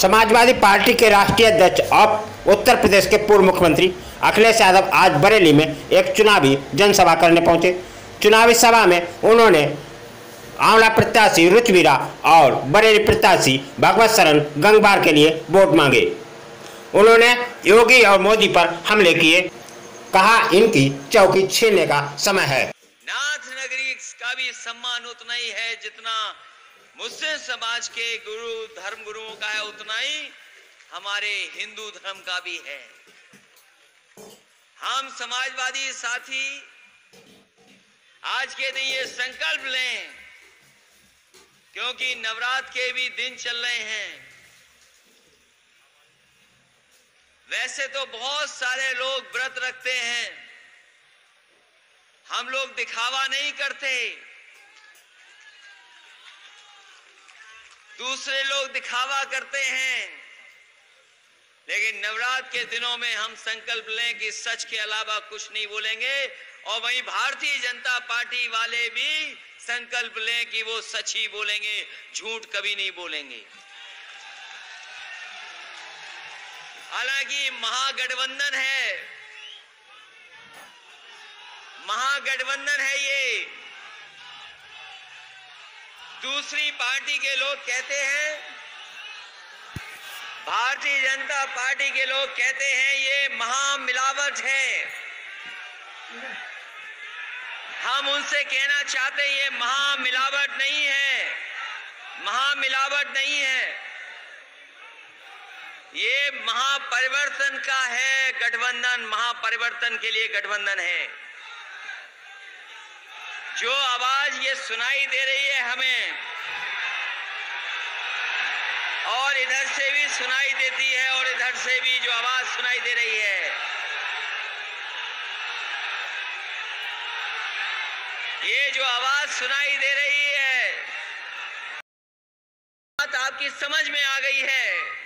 Samajwadi party के राष्ट्रीय अध्यक्ष और उत्तर प्रदेश के पूर्व मुख्यमंत्री अखिलेश यादव आज बरेली में एक चुनावी जनसभा करने पहुंचे। चुनावी सभा में उन्होंने आंवला प्रत्याशी रुचवीरा और बरेली प्रत्याशी भगवत शरण गंगवार के लिए वोट मांगे। उन्होंने योगी और मोदी पर हमले किए, कहा इनकी चौकी छीनने का समय है। नाथ नगरी का भी सम्मान उतना ही है जितना मुस्लिम समाज के गुरु धर्म गुरुओं का है, उतना ही हमारे हिंदू धर्म का भी है। हम समाजवादी साथी आज के दिन ये संकल्प लें, क्योंकि नवरात्र के भी दिन चल रहे हैं। वैसे तो बहुत सारे लोग व्रत रखते हैं, हम लोग दिखावा नहीं करते, दूसरे लोग दिखावा करते हैं, लेकिन नवरात्र के दिनों में हम संकल्प लें कि सच के अलावा कुछ नहीं बोलेंगे। और वहीं भारतीय जनता पार्टी वाले भी संकल्प लें कि वो सच ही बोलेंगे, झूठ कभी नहीं बोलेंगे। हालांकि महागठबंधन है ये। दूसरी पार्टी के लोग कहते हैं, भारतीय जनता पार्टी के लोग कहते हैं ये महामिलावट है। हम उनसे कहना चाहते हैं ये महामिलावट नहीं है, महामिलावट नहीं है, ये महापरिवर्तन का है गठबंधन। महापरिवर्तन के लिए गठबंधन है। जो आवाज ये सुनाई दे रही है हमें, और इधर से भी सुनाई देती है और इधर से भी जो आवाज सुनाई दे रही है, ये जो आवाज सुनाई दे रही है, बात आपकी समझ में आ गई है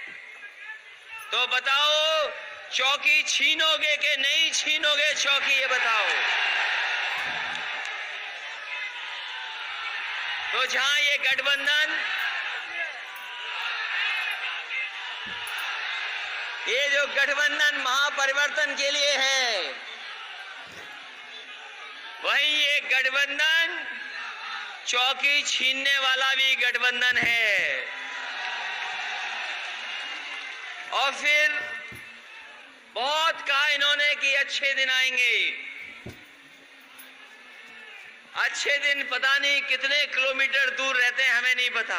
तो बताओ चौकी छीनोगे कि नहीं छीनोगे चौकी, ये बताओ। तो जहां ये गठबंधन, ये जो गठबंधन महापरिवर्तन के लिए है, वहीं ये गठबंधन चौकी छीनने वाला भी गठबंधन है। और फिर बहुत कहा इन्होंने कि अच्छे दिन आएंगे। अच्छे दिन पता नहीं कितने किलोमीटर दूर रहते हैं, हमें नहीं पता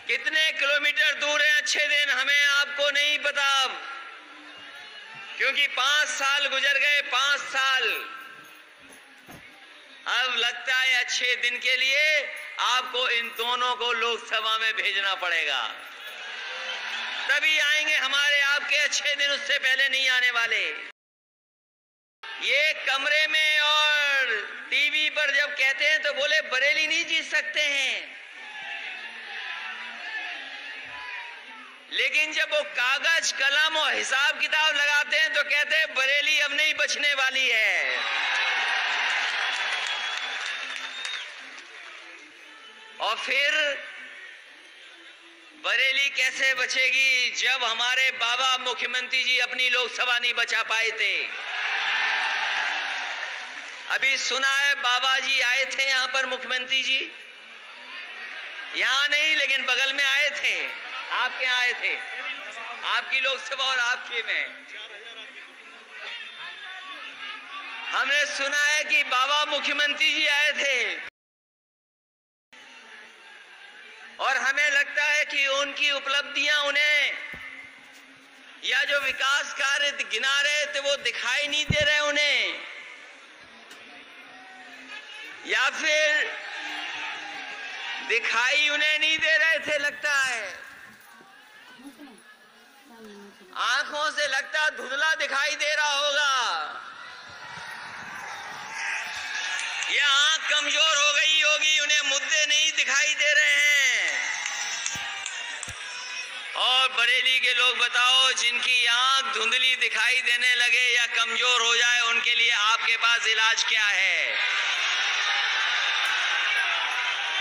कितने किलोमीटर दूर है अच्छे दिन, हमें आपको नहीं पता, क्योंकि 5 साल गुजर गए, 5 साल। अब लगता है अच्छे दिन के लिए आपको इन दोनों को लोकसभा में भेजना पड़ेगा, तभी आएंगे हमारे आपके अच्छे दिन, उससे पहले नहीं आने वाले। ये कमरे में और टीवी पर जब कहते हैं तो बोले बरेली नहीं जीत सकते हैं, लेकिन जब वो कागज कलम और हिसाब किताब लगाते हैं तो कहते हैं बरेली अब नहीं बचने वाली है। और फिर बरेली कैसे बचेगी जब हमारे बाबा मुख्यमंत्री जी अपनी लोकसभा नहीं बचा पाए थे। अभी सुना है बाबा जी आए थे यहां पर, मुख्यमंत्री जी यहां नहीं लेकिन बगल में आए थे, आपके आए थे, आपकी लोकसभा और आपके में। हमने सुना है कि बाबा मुख्यमंत्री जी आए थे और हमें लगता है कि उनकी उपलब्धियां उन्हें, या जो विकास कार्य गिना रहे थे वो दिखाई नहीं दे रहे उन्हें, या फिर दिखाई उन्हें नहीं दे रहे थे, लगता है आंखों से लगता धुंधला दिखाई दे रहा होगा, या आंख कमजोर हो गई होगी, उन्हें मुद्दे नहीं दिखाई दे रहे हैं। और बरेली के लोग बताओ, जिनकी आंख धुंधली दिखाई देने लगे या कमजोर हो जाए, उनके लिए आपके पास इलाज क्या है?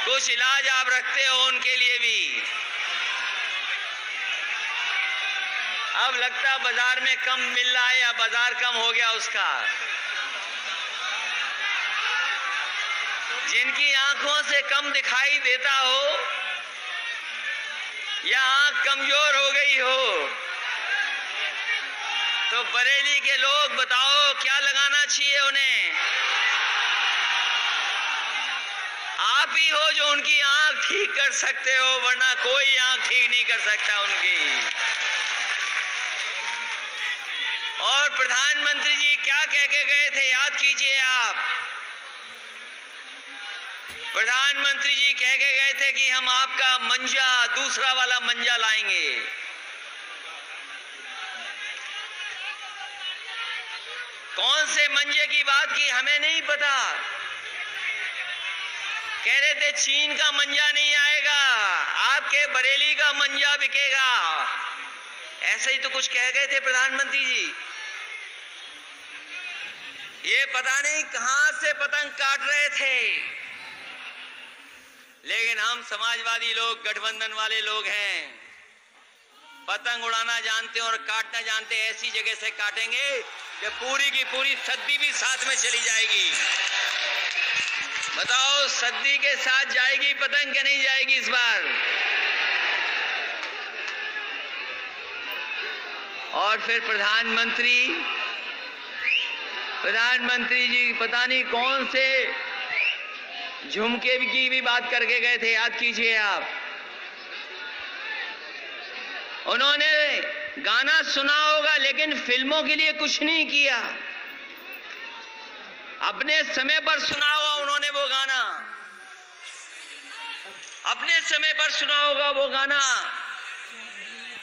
कुछ इलाज आप रखते हो उनके लिए भी। अब लगता है बाजार में कम मिल रहा है या बाजार कम हो गया उसका। जिनकी आंखों से कम दिखाई देता हो या आंख कमजोर हो गई हो, तो बरेली के लोग बताओ क्या लगाना चाहिए उन्हें? आप ही हो जो उनकी आंख ठीक कर सकते हो, वरना कोई आंख ठीक नहीं कर सकता उनकी। और प्रधानमंत्री जी क्या कह के गए थे, याद कीजिए आप। प्रधानमंत्री जी कह के गए थे कि हम आपका मंजा, दूसरा वाला मंजा लाएंगे। कौन से मंजे की बात की हमें नहीं पता। कह रहे थे चीन का मंजा नहीं आएगा, आपके बरेली का मंजा बिकेगा। ऐसे ही तो कुछ कह गए थे प्रधानमंत्री जी। ये पता नहीं कहां से पतंग काट रहे थे, लेकिन हम समाजवादी लोग, गठबंधन वाले लोग हैं, पतंग उड़ाना जानते हैं और काटना जानते हैं। ऐसी जगह से काटेंगे कि पूरी की पूरी सद्दी भी साथ में चली जाएगी। बताओ, सद्दी के साथ जाएगी पतंग के नहीं जाएगी इस बार? और फिर प्रधानमंत्री जी पता नहीं कौन से झुमके की भी बात करके गए थे, याद कीजिए आप। उन्होंने गाना सुना होगा लेकिन फिल्मों के लिए कुछ नहीं किया। अपने समय पर सुना होगा उन्होंने वो गाना, अपने समय पर सुना होगा वो गाना,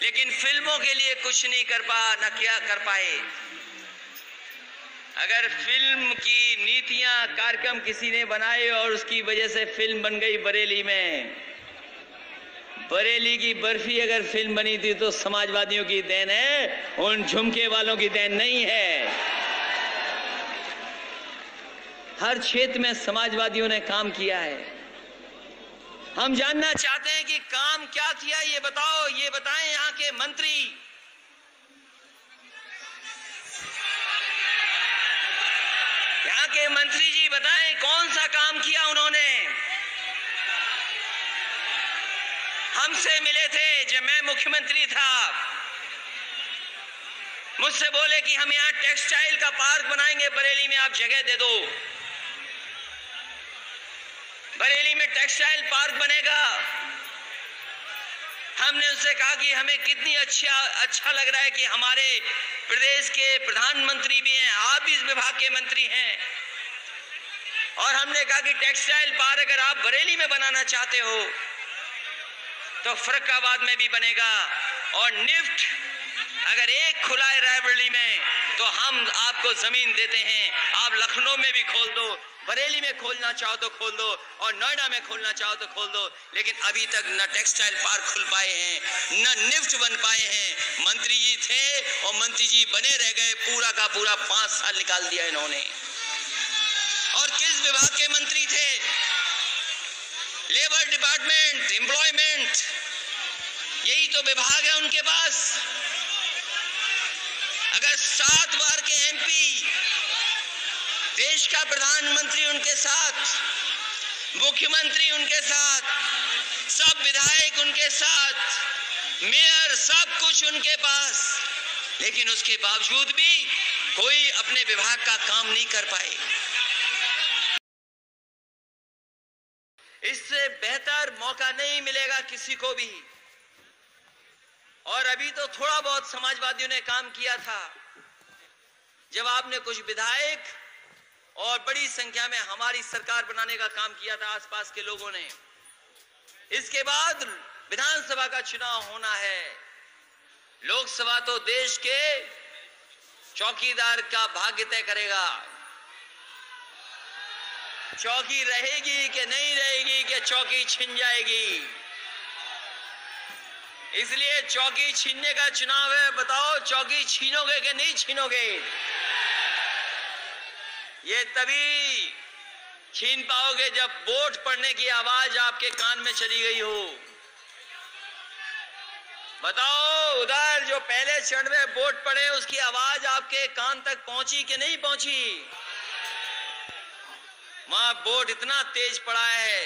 लेकिन फिल्मों के लिए कुछ नहीं कर पाया, न क्या कर पाए। अगर फिल्म की नीतियां, कार्यक्रम किसी ने बनाए और उसकी वजह से फिल्म बन गई बरेली में, बरेली की बर्फी अगर फिल्म बनी थी तो समाजवादियों की देन है, उन झुमके वालों की देन नहीं है। हर क्षेत्र में समाजवादियों ने काम किया है। हम जानना चाहते हैं कि काम क्या किया, ये बताओ, ये बताएं यहाँ के मंत्री। यहाँ के मंत्री जी बताएं कौन सा काम किया उन्होंने। हमसे मिले थे जब मैं मुख्यमंत्री था, मुझसे बोले कि हम यहाँ टेक्सटाइल का पार्क बनाएंगे बरेली में, आप जगह दे दो। बरेली में टेक्सटाइल पार्क बनेगा। हमने उससे कहा कि हमें कितनी अच्छा लग रहा है कि हमारे प्रदेश के प्रधानमंत्री भी हैं, आप भी इस विभाग के मंत्री हैं, और हमने कहा कि टेक्सटाइल पार्क अगर आप बरेली में बनाना चाहते हो तो फर्रुखाबाद में भी बनेगा, और निफ्ट अगर एक खुला है रायबरेली में तो हम आपको जमीन देते हैं, आप लखनऊ में भी खोल दो, बरेली में खोलना चाहो तो खोल दो, और नोएडा में खोलना चाहो तो खोल दो। लेकिन अभी तक न टेक्सटाइल पार्क खुल पाए हैं, न निफ्ट बन पाए हैं। मंत्री जी थे और मंत्री जी बने रह गए, पूरा का पूरा 5 साल निकाल दिया इन्होंने। और किस विभाग के मंत्री थे? लेबर डिपार्टमेंट, एम्प्लॉयमेंट, यही तो विभाग है उनके पास। अगर 7 बार के एमपी, देश का प्रधानमंत्री उनके साथ, मुख्यमंत्री उनके साथ, सब विधायक उनके साथ, मेयर, सब कुछ उनके पास, लेकिन उसके बावजूद भी कोई अपने विभाग का काम नहीं कर पाए। इससे बेहतर मौका नहीं मिलेगा किसी को भी। और अभी तो थोड़ा बहुत समाजवादियों ने काम किया था, जब आपने कुछ विधायक और बड़ी संख्या में हमारी सरकार बनाने का काम किया था आसपास के लोगों ने। इसके बाद विधानसभा का चुनाव होना है। लोकसभा तो देश के चौकीदार का भाग्य तय करेगा। चौकी रहेगी कि नहीं रहेगी, कि चौकी छिन जाएगी। इसलिए चौकी छीनने का चुनाव है। बताओ, चौकी छीनोगे कि नहीं छीनोगे? ये तभी छीन पाओगे जब वोट पड़ने की आवाज आपके कान में चली गई हो। बताओ, उधर जो पहले चरण में वोट पड़े उसकी आवाज आपके कान तक पहुंची कि नहीं पहुंची? वहां वोट इतना तेज पड़ा है,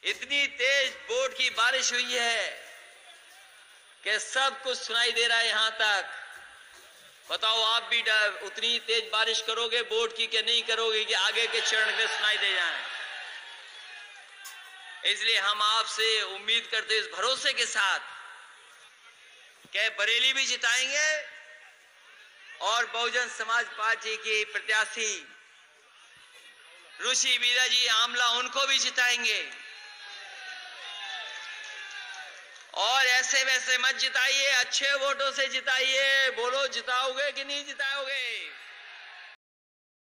इतनी तेज वोट की बारिश हुई है कि सब कुछ सुनाई दे रहा है यहां तक। बताओ, आप भी उतनी तेज बारिश करोगे वोट की कि नहीं करोगे कि आगे के चरण में सुनाई दे जाए? इसलिए हम आपसे उम्मीद करते इस भरोसे के साथ कि बरेली भी जिताएंगे और बहुजन समाज पार्टी के प्रत्याशी ऋषि मीरा जी आमला उनको भी जिताएंगे। और ऐसे वैसे मत जिताइए, अच्छे वोटों से जिताइए। बोलो, जिताओगे कि नहीं जिताओगे?